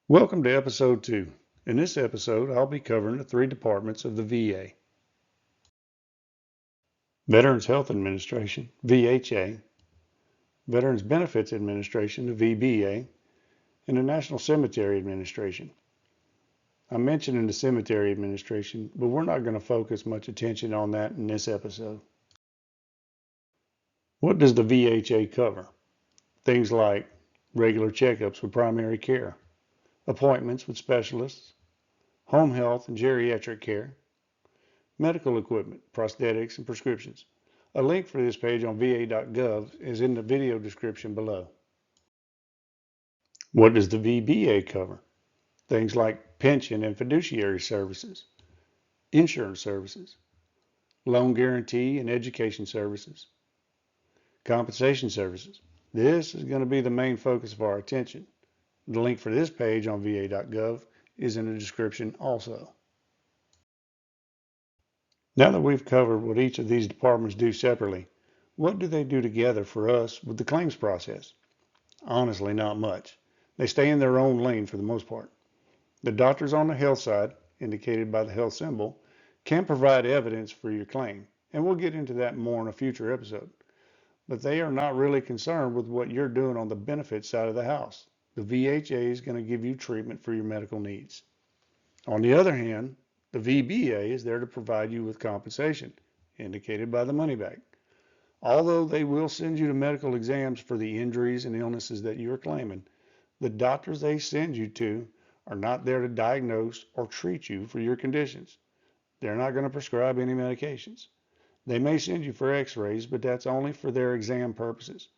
Welcome to episode 2. In this episode, I'll be covering the 3 departments of the VA. Veterans Health Administration, VHA, Veterans Benefits Administration, the VBA, and the National Cemetery Administration. I'm mentioning the Cemetery Administration, but we're not going to focus much attention on that in this episode. What does the VHA cover? Things like regular checkups with primary care, appointments with specialists, home health and geriatric care, medical equipment, prosthetics, and prescriptions. A link for this page on va.gov is in the video description below. What does the VBA cover? Things like pension and fiduciary services, insurance services, loan guarantee and education services, compensation services. This is going to be the main focus of our attention. The link for this page on va.gov is in the description also. Now that we've covered what each of these departments do separately, what do they do together for us with the claims process? Honestly, not much. They stay in their own lane for the most part. The doctors on the health side, indicated by the health symbol, can provide evidence for your claim, and we'll get into that more in a future episode. But they are not really concerned with what you're doing on the benefit side of the house. The VHA is going to give you treatment for your medical needs. On the other hand, the VBA is there to provide you with compensation, indicated by the money bag. Although they will send you to medical exams for the injuries and illnesses that you are claiming, the doctors they send you to are not there to diagnose or treat you for your conditions. They're not going to prescribe any medications. They may send you for x-rays, but that's only for their exam purposes.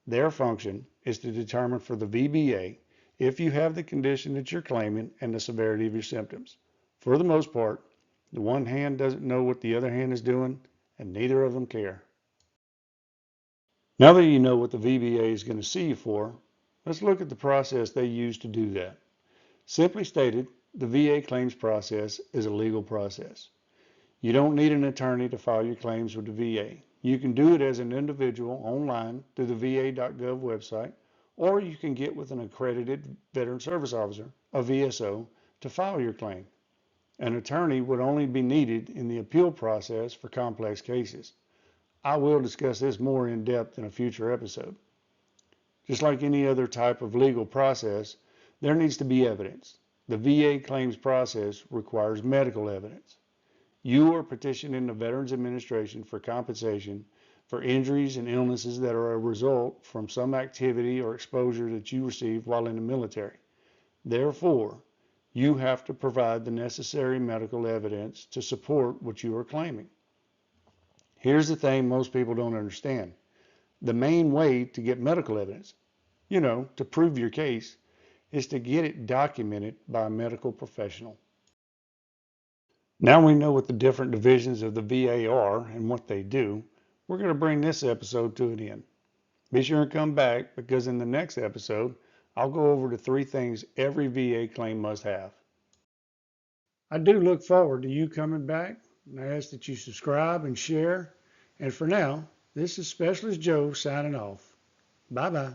Their function is to determine for the VBA if you have the condition that you're claiming and the severity of your symptoms. For the most part, the one hand doesn't know what the other hand is doing, and neither of them care. Now that you know what the VBA is going to see you for, let's look at the process they use to do that. Simply stated, the VA claims process is a legal process. You don't need an attorney to file your claims with the VA. You can do it as an individual online through the va.gov website, or you can get with an accredited Veteran Service Officer, a VSO, to file your claim. An attorney would only be needed in the appeal process for complex cases. I will discuss this more in depth in a future episode. Just like any other type of legal process, there needs to be evidence. The VA claims process requires medical evidence. You are petitioning the Veterans Administration for compensation for injuries and illnesses that are a result from some activity or exposure that you received while in the military. Therefore, you have to provide the necessary medical evidence to support what you are claiming. Here's the thing most people don't understand. The main way to get medical evidence, to prove your case, is to get it documented by a medical professional. Now we know what the different divisions of the VA are and what they do, we're going to bring this episode to an end. Be sure and come back, because in the next episode, I'll go over the 3 things every VA claim must have. I do look forward to you coming back, and I ask that you subscribe and share. And for now, this is Specialist Joe signing off. Bye-bye.